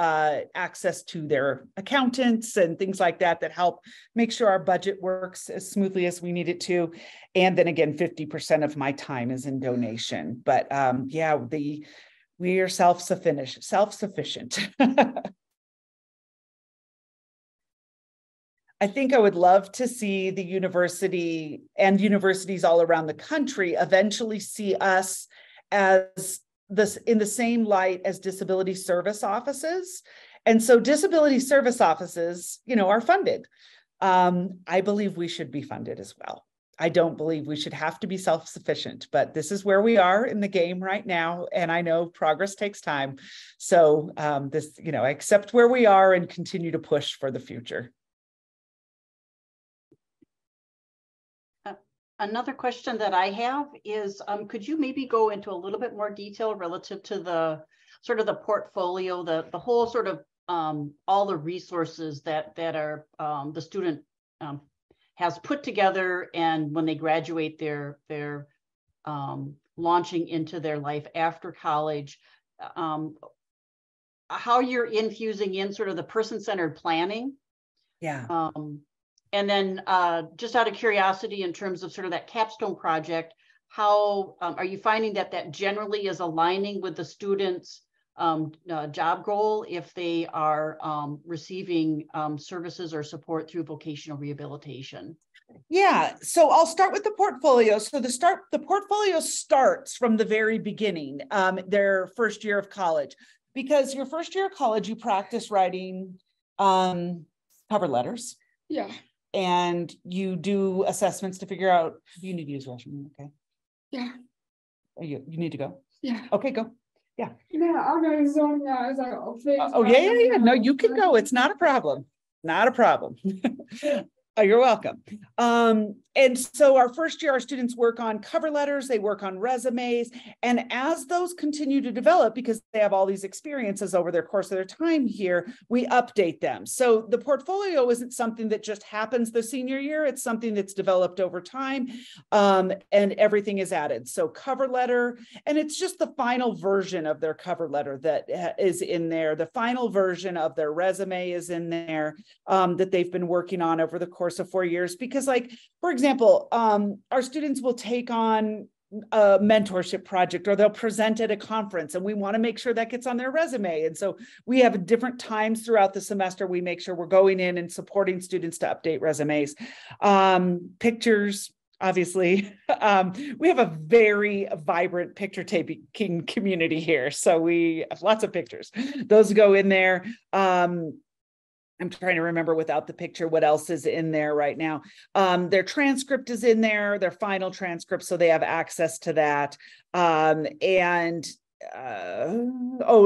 access to their accountants and things like that that help make sure our budget works as smoothly as we need it to. And then again, 50% of my time is in donation. But yeah, we are self-sufficient. I think I would love to see the university and universities all around the country eventually see us as this in the same light as disability service offices. And so disability service offices, are funded. I believe we should be funded as well. I don't believe we should have to be self-sufficient, but this is where we are in the game right now. And I know progress takes time. So I accept where we are and continue to push for the future. Another question that I have is, could you maybe go into a little bit more detail relative to the sort of the portfolio, the whole sort of all the resources that are the student has put together, and when they graduate, they're launching into their life after college, how you're infusing in sort of the person-centered planning. Yeah. And then just out of curiosity, in terms of sort of that capstone project, how are you finding that generally is aligning with the students' job goal if they are receiving services or support through vocational rehabilitation? Yeah, so I'll start with the portfolio. So the portfolio starts from the very beginning, their first year of college, because your first year of college, you practice writing cover letters. Yeah. And you do assessments to figure out if you need to use restroom. Okay. Yeah. You need to go. Yeah. Okay, go. Yeah. Yeah, okay, so yeah, it's like, yeah. No, you can go. It's not a problem. Not a problem. Oh, you're welcome. And so our first year, our students work on cover letters, they work on resumes. And as those continue to develop, because they have all these experiences over their course of their time here, we update them. So the portfolio isn't something that just happens the senior year. It's something that's developed over time, and everything is added. So cover letter, and it's just the final version of their cover letter that is in there. The final version of their resume is in there, that they've been working on over the course of 4 years. Because, like, for example, our students will take on a mentorship project, or they'll present at a conference, and we want to make sure that gets on their resume. And so we have different times throughout the semester, we make sure we're going in and supporting students to update resumes. Pictures, obviously. We have a very vibrant picture taking community here. So we have lots of pictures. Those go in there. I'm trying to remember without the picture what else is in there right now. Their transcript is in there, their final transcript, so they have access to that.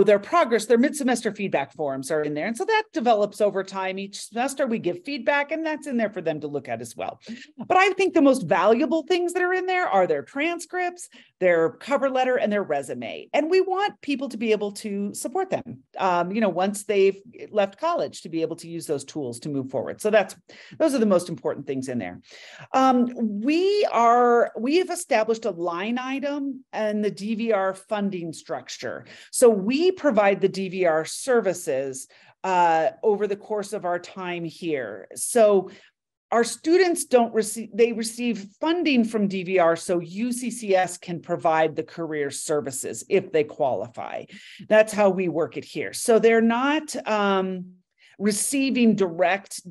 Their progress, their mid-semester feedback forms are in there. And so that develops over time. Each semester we give feedback, and that's in there for them to look at as well. But I think the most valuable things that are in there are their transcripts, their cover letter, and their resume. And we want people to be able to support them, once they've left college, to be able to use those tools to move forward. So those are the most important things in there. We have established a line item and the DVR funding structure. So we provide the DVR services over the course of our time here. So our students receive funding from DVR so UCCS can provide the career services if they qualify. That's how we work it here. So they're not receiving direct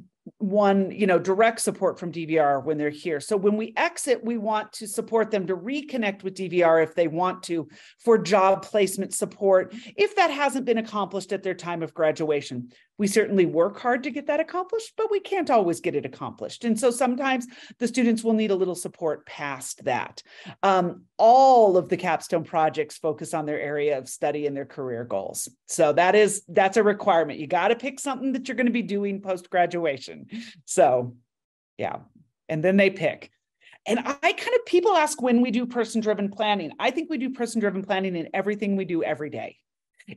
direct support from DVR when they're here. So when we exit, we want to support them to reconnect with DVR if they want to, for job placement support, if that hasn't been accomplished at their time of graduation. We certainly work hard to get that accomplished, but we can't always get it accomplished. And so sometimes the students will need a little support past that. All of the capstone projects focus on their area of study and their career goals. So that's a requirement. You got to pick something that you're going to be doing post-graduation. So yeah, and then they pick. And people ask when we do person-driven planning. I think we do person-driven planning in everything we do every day.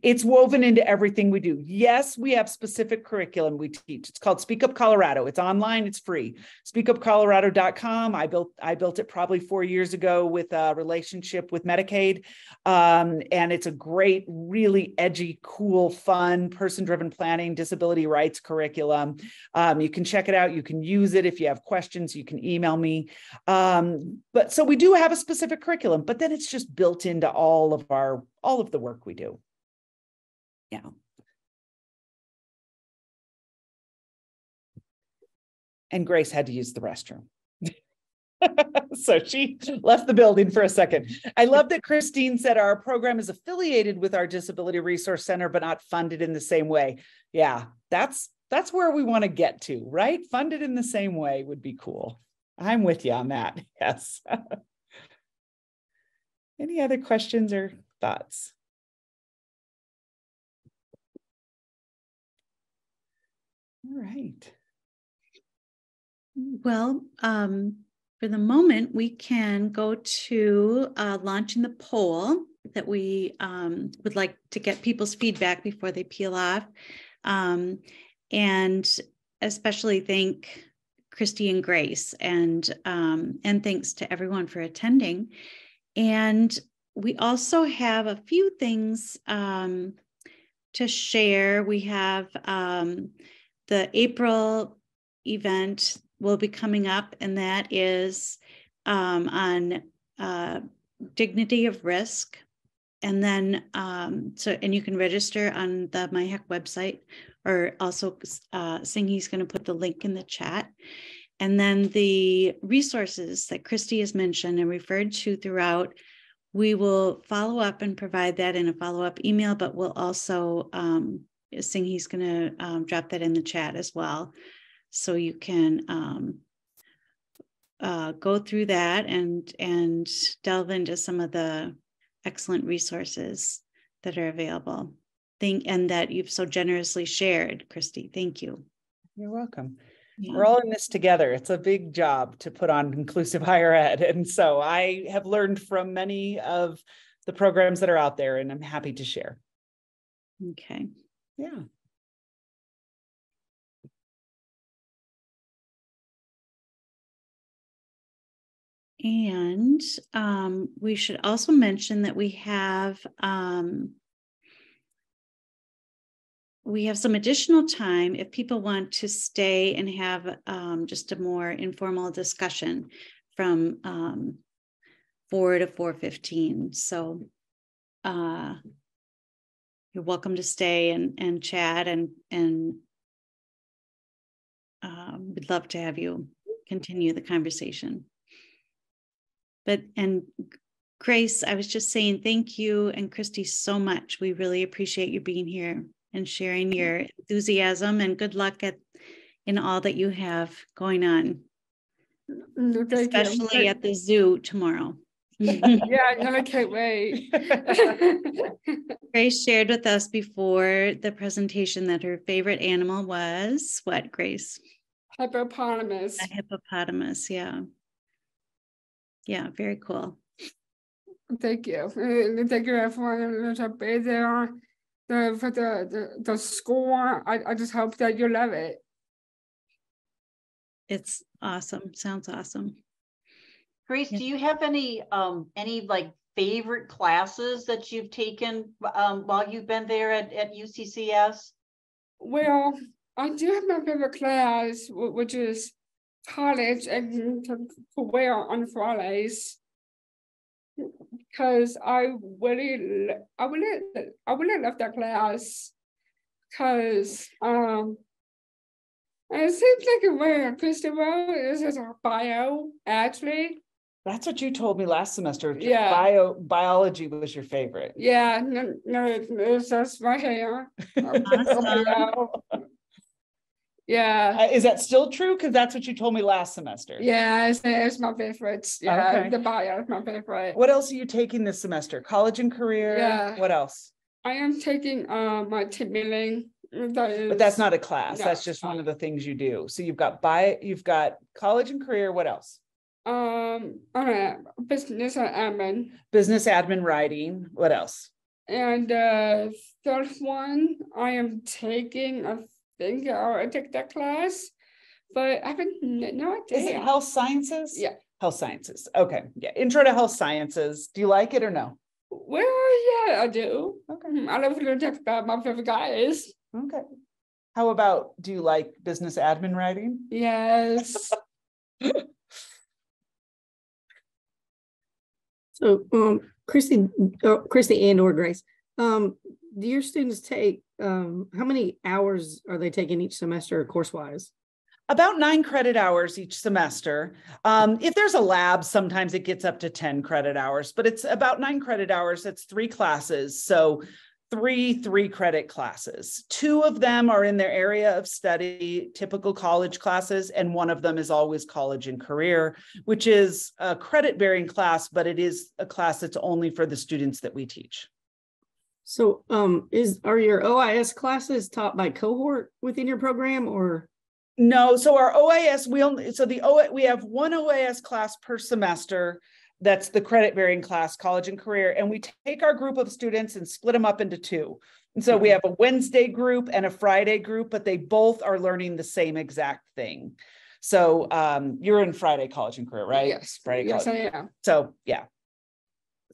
It's woven into everything we do. Yes, we have specific curriculum we teach. It's called Speak Up Colorado. It's online, it's free. SpeakUpColorado.com. I built it probably 4 years ago with a relationship with Medicaid. And it's a great, really edgy, cool, fun, person-driven planning, disability rights curriculum. You can check it out. You can use it. If you have questions, you can email me. But so we do have a specific curriculum, but then it's just built into all of the work we do. Yeah. And Grace had to use the restroom. So she left the building for a second. I love that Christine said our program is affiliated with our Disability Resource Center, but not funded in the same way. Yeah, that's where we want to get to, right? Funded in the same way would be cool. I'm with you on that. Yes. Any other questions or thoughts? All right. Well, for the moment, we can go to launching the poll that we would like to get people's feedback before they peel off. And especially thank Christy and Grace, and thanks to everyone for attending. And we also have a few things to share. We have the April event will be coming up, and that is on dignity of risk. And then, and you can register on the MyHEC website, or also Singhi's going to put the link in the chat. And then the resources that Christy has mentioned and referred to throughout, we will follow up and provide that in a follow-up email, but we'll also, Singhi's going to drop that in the chat as well. So you can go through that and delve into some of the excellent resources that are available. And that you've so generously shared, Christy. Thank you. You're welcome. Yeah. We're all in this together. It's a big job to put on inclusive higher ed. And so I have learned from many of the programs that are out there, and I'm happy to share. Okay. Yeah. And we should also mention that we have some additional time if people want to stay and have just a more informal discussion from 4 to 4:15. So you're welcome to stay and chat, and we'd love to have you continue the conversation. And Grace, I was just saying thank you, and Christy, so much. We really appreciate you being here and sharing your enthusiasm, and good luck in all that you have going on, especially at the zoo tomorrow. Yeah, I can't wait. Grace shared with us before the presentation that her favorite animal was what, Grace? Hippopotamus. A hippopotamus, yeah. Yeah, very cool. Thank you. Thank you everyone to be there. For the school. I just hope that you love it. It's awesome. Sounds awesome. Grace, do you have any like favorite classes that you've taken while you've been there at UCCS? Well, I do have my favorite class, which is college and career on Fridays, because I really love that class, because It seems like a Christopher. This is a bio, actually. That's what you told me last semester. Yeah. Biology was your favorite. Yeah, no, it's just my hair. Awesome. Yeah. Is that still true? Because that's what you told me last semester. Yeah, it's my favorite. Yeah, Okay. the bio is my favorite. What else are you taking this semester? College and career? Yeah. What else? I am taking my team building. But that's not a class. No, That's just one of the things you do. So you've got college and career. What else? Business and admin. Business admin writing. What else? And third one, I am taking, I think I'll take that class, but I haven't no idea. Is it health sciences? Yeah. Health sciences. Okay. Yeah. Intro to health sciences. Do you like it or no? Well, yeah, I do. Okay. I love to talk about my favorite guys. Okay. How about, do you like business admin writing? Yes. So, Christy and or Grace, do your students take, how many hours are they taking each semester course-wise? About 9 credit hours each semester. If there's a lab, sometimes it gets up to 10 credit hours, but it's about 9 credit hours. It's 3 classes. So 3 credit classes. 2 of them are in their area of study, typical college classes, and 1 of them is always college and career, which is a credit-bearing class, but it is a class that's only for the students that we teach. So, are your OIS classes taught by cohort within your program, or? No, so our OIS, we have 1 OIS class per semester. That's the credit bearing class, college and career. And we take our group of students and split them up into 2. And so we have a Wednesday group and a Friday group, but they both are learning the same exact thing. So you're in Friday college and career, right? Yes. Friday Yes, college. I am. So yeah.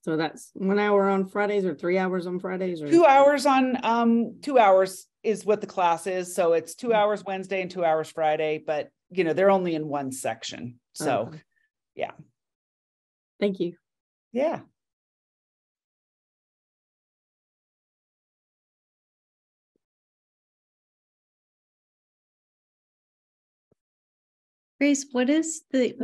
So that's 1 hour on Fridays or 3 hours on Fridays? Or 2 hours on 2 hours is what the class is. So it's 2 hours Wednesday and 2 hours Friday, but they're only in 1 section. So yeah. Thank you. Yeah. Grace, what is it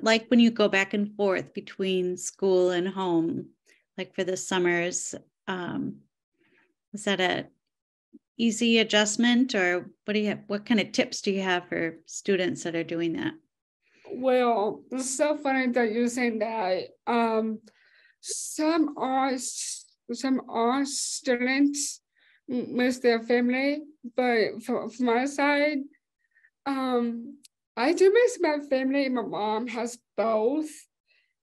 like when you go back and forth between school and home, like for the summers? Is that a easy adjustment, or what kind of tips do you have for students that are doing that? Well, it's so funny that you're saying that. Some are students with their family, but from my side, I do miss my family. My mom has both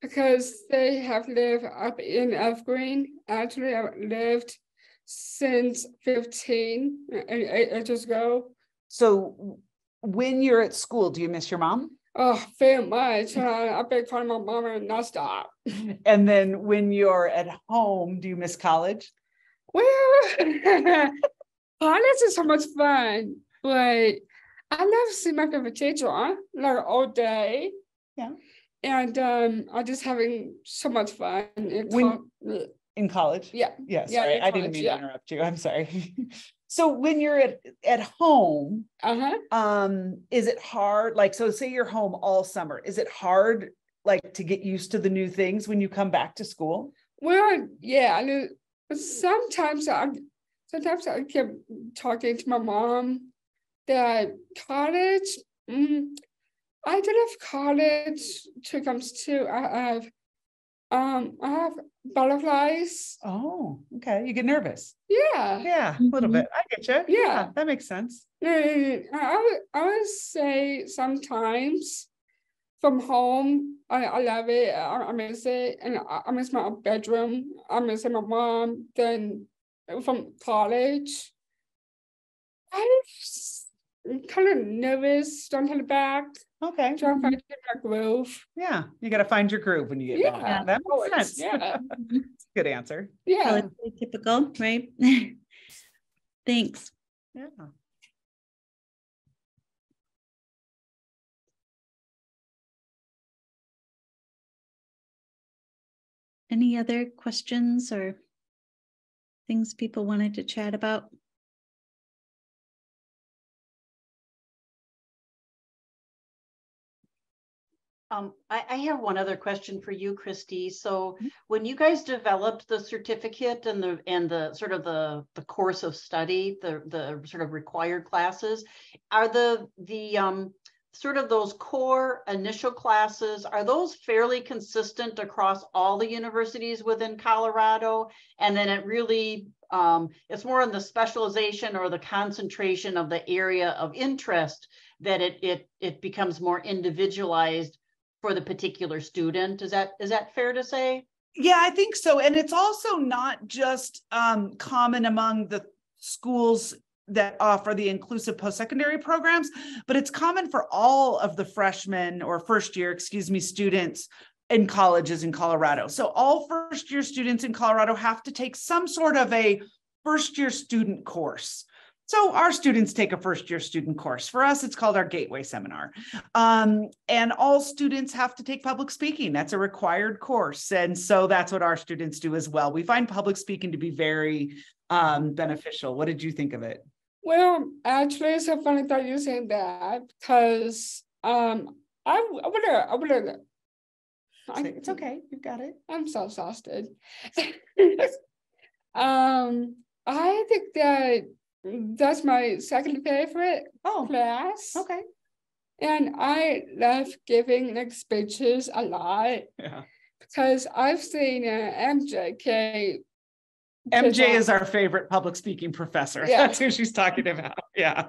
because they have lived up in Evergreen. Actually, I've lived since 15 ages ago. So when you're at school, do you miss your mom? Oh, very much. I've been calling my mom nonstop. And then when you're at home, do you miss college? Well, college is so much fun, but I love seeing my favorite teacher like all day. Yeah. And I'm just having so much fun In college? Yeah. Yes. Yeah, Sorry, in I didn't college, mean yeah. to interrupt you. I'm sorry. So when you're at home, is it hard? Like, so say you're home all summer. Is it hard, like, to get used to the new things when you come back to school? Well, yeah. Sometimes I keep talking to my mom that college, I did have college comes to I have butterflies. Oh, okay. You get nervous. Yeah. Yeah, a little bit. I get you. Yeah. That makes sense. I would say sometimes from home, I love it. I miss it. And I miss my bedroom. I miss my mom. Then from college, I'm kind of nervous, don't hold it back. Okay. Trying to find my groove. Yeah, you got to find your groove when you get back. Yeah, That always, makes sense. yeah. It's a good answer. Yeah. Probably typical, right? Thanks. Yeah. Any other questions or things people wanted to chat about? I have one other question for you, Christy. So when you guys developed the certificate and the sort of the course of study, the sort of required classes, are the sort of those core initial classes, are those fairly consistent across all the universities within Colorado? And then it really, it's more in the specialization or the concentration of the area of interest that it becomes more individualized for the particular student. Is that fair to say? Yeah, I think so. And it's also not just common among the schools that offer the inclusive post-secondary programs, but it's common for all of the freshmen or first year, students in colleges in Colorado. So all first year students in Colorado have to take some sort of a first year student course. So our students take a first year student course. For us, it's called our Gateway Seminar. And all students have to take public speaking. That's a required course. And so that's what our students do as well. We find public speaking to be very beneficial. What did you think of it? Well, actually, it's so funny that you saying that because I would It's okay. You got it. I'm so exhausted. I think that's my second favorite class. Okay. And I love giving like speeches a lot. Yeah. Because I've seen MJ is our favorite public speaking professor. Yeah. That's who she's talking about. Yeah.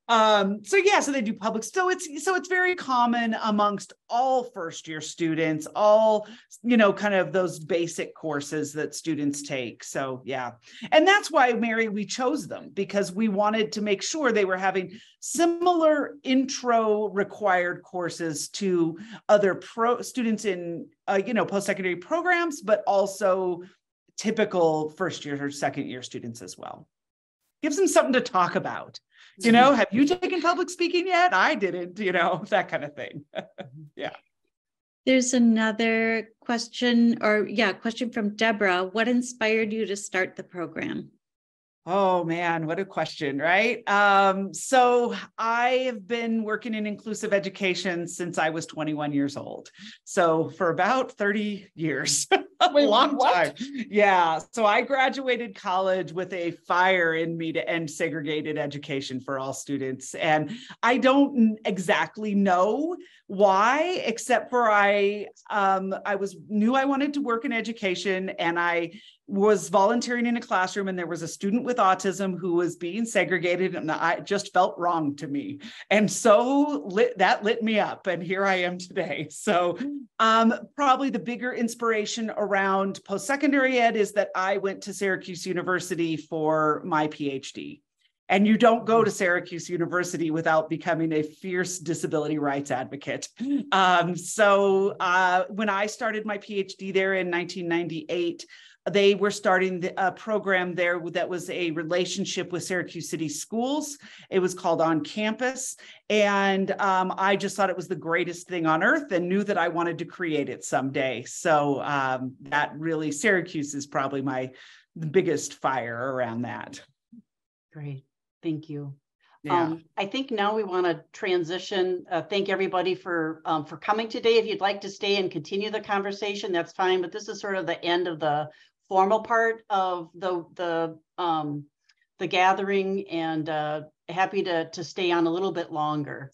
So they do public. So it's very common amongst all first year students, all, kind of those basic courses that students take. So yeah. And that's why, Mary, we chose them because we wanted to make sure they were having similar intro required courses to other students in, post-secondary programs, but also typical first year or second year students as well. Gives them something to talk about. Have you taken public speaking yet? I didn't, that kind of thing. Yeah. There's another question question from Deborah. What inspired you to start the program? Oh man, what a question, right? So I have been working in inclusive education since I was 21 years old. So for about 30 years, a long time. Yeah. So I graduated college with a fire in me to end segregated education for all students. And I don't exactly know why, except for I knew I wanted to work in education, and I was volunteering in a classroom, and there was a student with autism who was being segregated, and I just felt wrong to me. And so that lit me up, and here I am today. So probably the bigger inspiration around post-secondary ed is that I went to Syracuse University for my PhD. And you don't go to Syracuse University without becoming a fierce disability rights advocate. So when I started my PhD there in 1998, they were starting a program there that was a relationship with Syracuse City Schools. It was called On Campus. And I just thought it was the greatest thing on earth and knew that I wanted to create it someday. So that really, Syracuse is probably the biggest fire around that. Great. Thank you. Yeah. I think now we want to transition. Thank everybody for coming today. If you'd like to stay and continue the conversation, that's fine. But this is sort of the end of the formal part of the gathering, and happy to stay on a little bit longer.